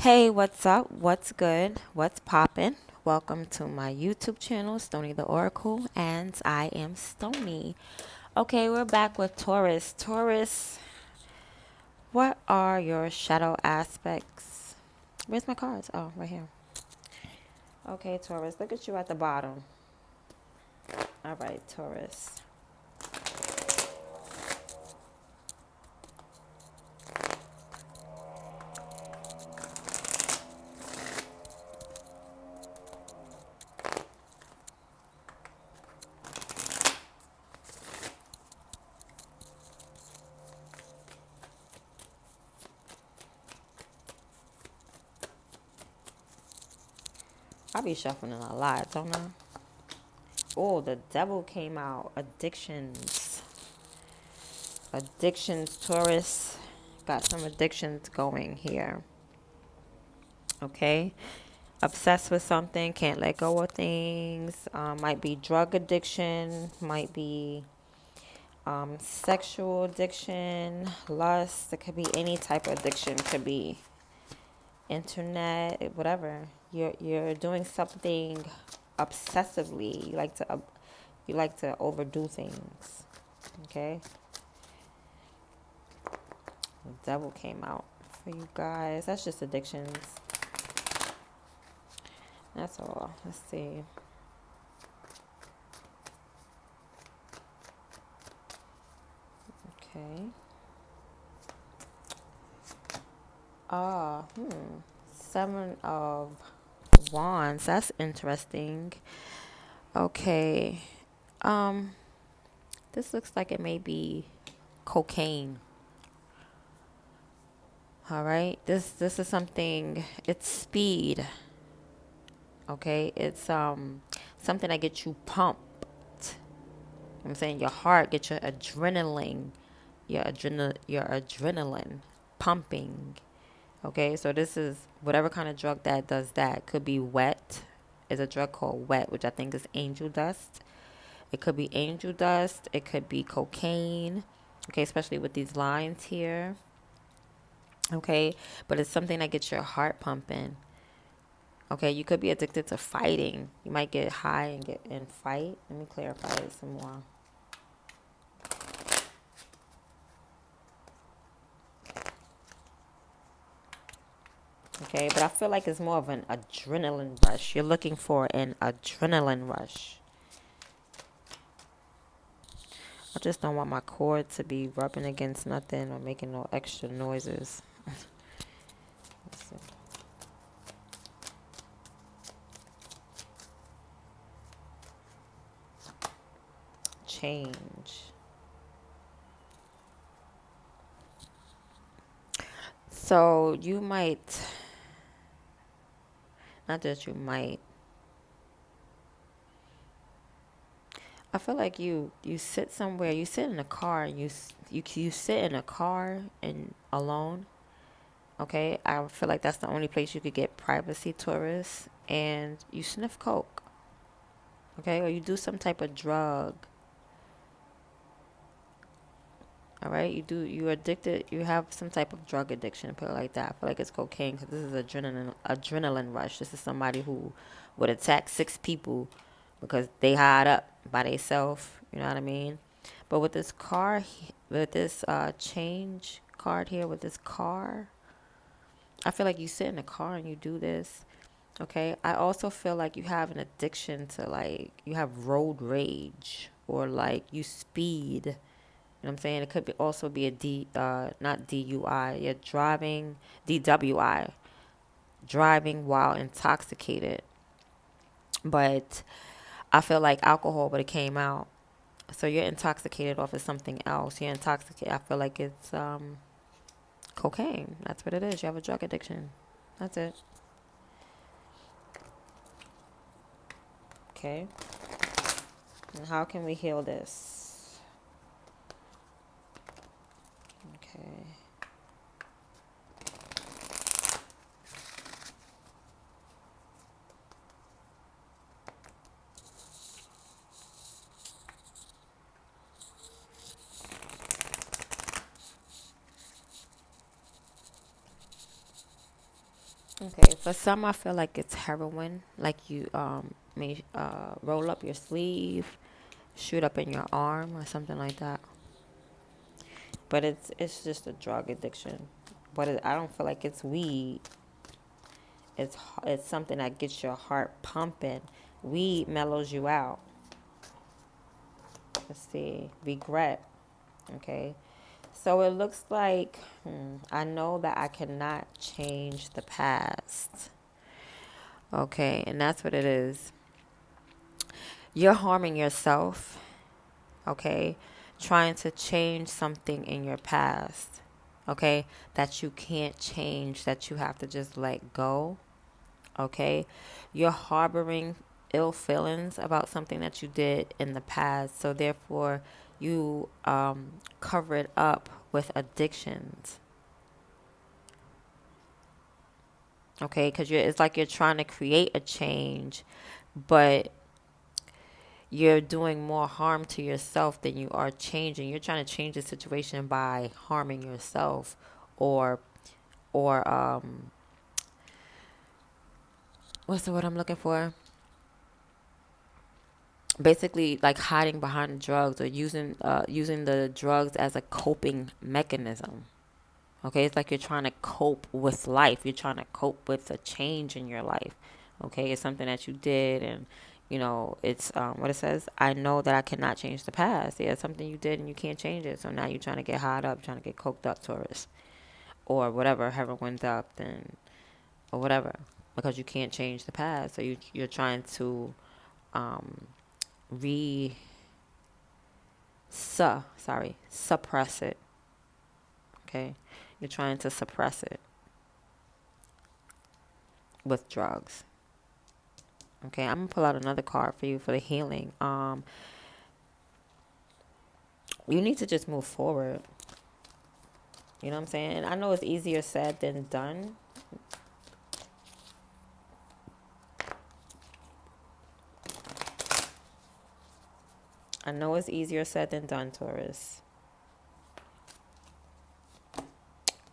Hey, what's up? What's good? What's poppin'? Welcome to my YouTube channel, Stony the Oracle, and I am Stony. Okay, we're back with Taurus. Taurus, what are your shadow aspects? Where's my cards? Oh, right here. Okay, Taurus, look at you at the bottom. All right, Taurus. I be shuffling a lot, don't I? Oh, the devil came out. Addictions. Addictions, Taurus. Got some addictions going here. Okay. Obsessed with something, can't let go of things. Might be drug addiction, might be sexual addiction, lust. It could be any type of addiction. Could be internet, whatever. You're doing something obsessively. You like to overdo things. Okay. The devil came out for you guys. That's just addictions. That's all. Let's see. Okay. Seven of Wands. That's interesting. Okay. Um, this looks like it may be cocaine. All right. This is something. It's speed. Okay. It's something that gets you pumped. I'm saying your heart gets your adrenaline pumping. Okay, so this is whatever kind of drug that does that. Could be wet. Is a drug called wet, which I think is angel dust. It could be angel dust. It could be cocaine. Okay, especially with these lines here. Okay, but it's something that gets your heart pumping. Okay, you could be addicted to fighting. You might get high and fight. Let me clarify it some more. Okay, but I feel like it's more of an adrenaline rush. You're looking for an adrenaline rush. I just don't want my cord to be rubbing against nothing or making no extra noises. Let's see. Change. So you might, not that you might, I feel like you sit somewhere, you sit in a car, and you sit in a car and alone. Okay, I feel like that's the only place you could get privacy, Taurus, and you sniff coke. Okay, or you do some type of drug. All right, you're addicted. You have some type of drug addiction, put it like that. I feel like it's cocaine because this is adrenaline rush. This is somebody who would attack six people because they hide up by themselves. You know what I mean? But with this with this change card here, with this car, I feel like you sit in a car and you do this. Okay. I also feel like you have an addiction to, like, you have road rage, or like you speed. You know what I'm saying? It could be also be a not DUI. You're driving, DWI, driving while intoxicated. But I feel like alcohol, but it came out. So you're intoxicated off of something else. You're intoxicated. I feel like it's cocaine. That's what it is. You have a drug addiction. That's it. Okay. And how can we heal this? Okay. Okay, for some, I feel like it's heroin. Like you may roll up your sleeve, shoot up in your arm, or something like that. But it's just a drug addiction. But I don't feel like it's weed. It's something that gets your heart pumping. Weed mellows you out. Let's see, regret. Okay, so it looks like I know that I cannot change the past. Okay, and that's what it is. You're harming yourself, okay? Trying to change something in your past, okay? That you can't change, that you have to just let go, okay? You're harboring ill feelings about something that you did in the past, so therefore you cover it up with addictions, okay? Because it's like you're trying to create a change, but you're doing more harm to yourself than you are changing. You're trying to change the situation by harming yourself, or or what's the word I'm looking for? Basically, like hiding behind drugs, or using the drugs as a coping mechanism. Okay, it's like you're trying to cope with life. You're trying to cope with a change in your life. Okay, it's something that you did, and it's what it says. I know that I cannot change the past. Yeah, it's something you did and you can't change it. So now you're trying to get hot up, trying to get coked up, Taurus, or whatever, heroin's up, then or whatever, because you can't change the past. So you're trying to um, re suppress it. Okay, you're trying to suppress it with drugs. Okay, I'm gonna pull out another card for you for the healing. You need to just move forward. You know what I'm saying? I know it's easier said than done. I know it's easier said than done, Taurus.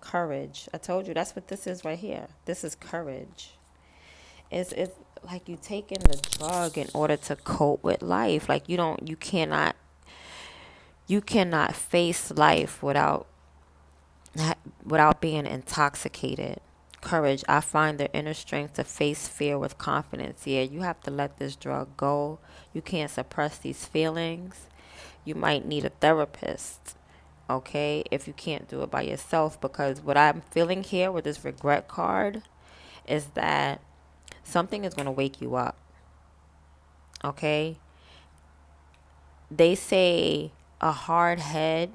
Courage. I told you that's what this is right here. This is courage. It's like you taking the drug in order to cope with life. Like you cannot face life without being intoxicated. Courage. I find the inner strength to face fear with confidence. Yeah, you have to let this drug go. You can't suppress these feelings. You might need a therapist, okay, if you can't do it by yourself. Because what I'm feeling here with this regret card is that something is going to wake you up, okay? They say a hard head,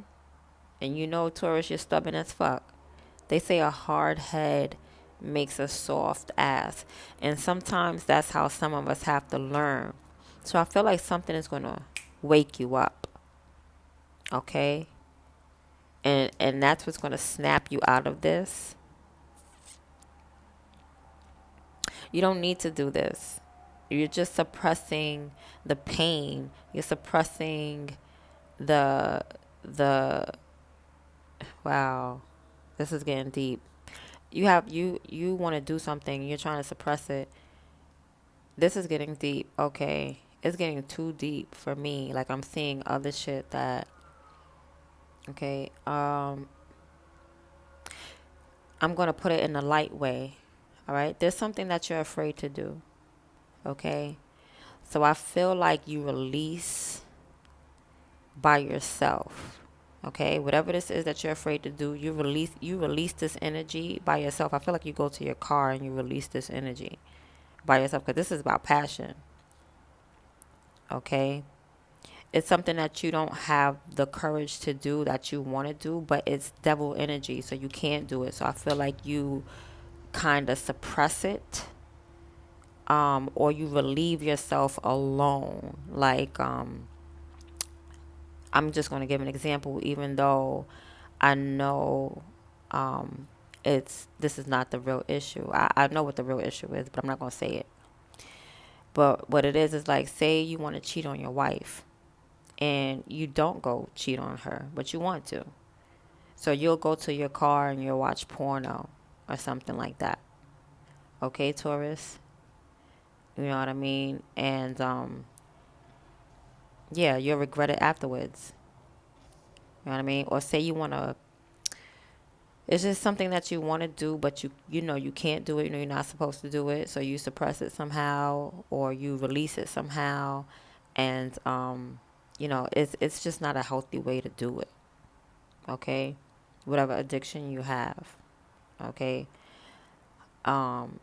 and Taurus, you're stubborn as fuck. They say a hard head makes a soft ass. And sometimes that's how some of us have to learn. So I feel like something is going to wake you up, okay? And that's what's going to snap you out of this. You don't need to do this. You're just suppressing the pain. You're suppressing the wow. This is getting deep. You want to do something, you're trying to suppress it. This is getting deep. Okay. It's getting too deep for me. Like I'm seeing other shit that okay. I'm going to put it in a light way. All right? There's something that you're afraid to do. Okay? So I feel like you release by yourself. Okay, whatever this is that you're afraid to do, you release this energy by yourself. I feel like you go to your car and you release this energy by yourself, because this is about passion. Okay, it's something that you don't have the courage to do, that you want to do, but it's devil energy, so you can't do it. So I feel like you kind of suppress it, or you relieve yourself alone. Like I'm just going to give an example, even though I know this is not the real issue. I know what the real issue is, but I'm not going to say it. But what it is like, say you want to cheat on your wife and you don't go cheat on her, but you want to. So you'll go to your car and you'll watch porno or something like that. Okay, Taurus. You know what I mean? And yeah, you'll regret it afterwards. You know what I mean? Or say you want to, it's just something that you want to do, but you know you can't do it. You know you're not supposed to do it, so you suppress it somehow, or you release it somehow, and you know it's just not a healthy way to do it. Okay, whatever addiction you have. Okay, um,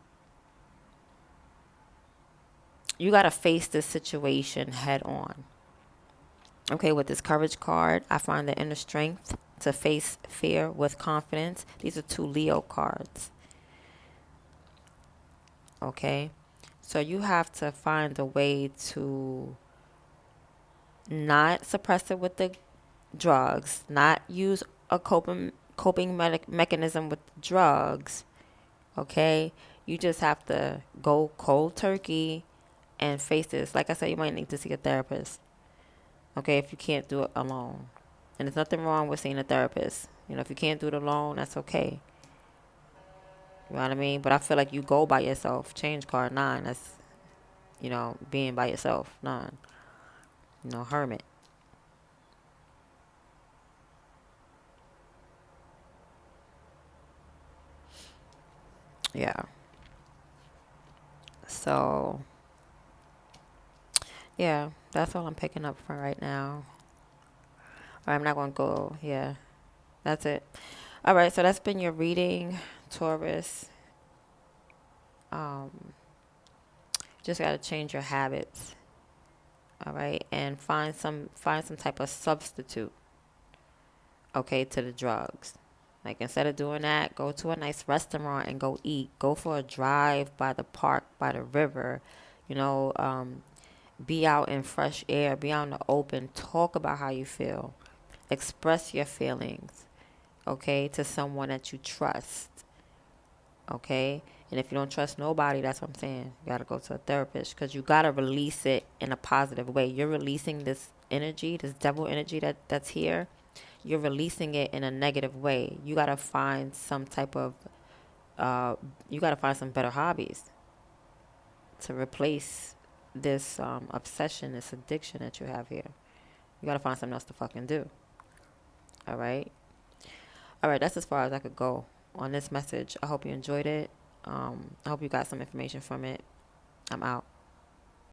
you got to face this situation head on. Okay, with this courage card, I find the inner strength to face fear with confidence. These are two Leo cards. Okay, so you have to find a way to not suppress it with the drugs, not use a coping mechanism with drugs. Okay, you just have to go cold turkey and face this. Like I said, you might need to see a therapist. Okay, if you can't do it alone, and there's nothing wrong with seeing a therapist. You know, if you can't do it alone, that's okay. You know what I mean? But I feel like you go by yourself. Change card 9. That's, you know, being by yourself. 9. You know, hermit. Yeah. So, yeah, that's all I'm picking up for right now. Or I'm not going to go. Yeah, that's it. All right, so that's been your reading, Taurus. Um, just got to change your habits. All right, and find some type of substitute. Okay, to the drugs. Like instead of doing that, go to a nice restaurant and go eat. Go for a drive by the park, by the river. You know, be out in fresh air. Be out in the open. Talk about how you feel. Express your feelings. Okay, to someone that you trust. Okay, and if you don't trust nobody, that's what I'm saying. You gotta go to a therapist because you gotta release it in a positive way. You're releasing this energy, this devil energy that's here. You're releasing it in a negative way. You gotta find some type of you gotta find some better hobbies to replace this obsession, this addiction that you have here. You gotta find something else to fucking do. All right. All right. That's as far as I could go on this message. I hope you enjoyed it. I hope you got some information from it. I'm out.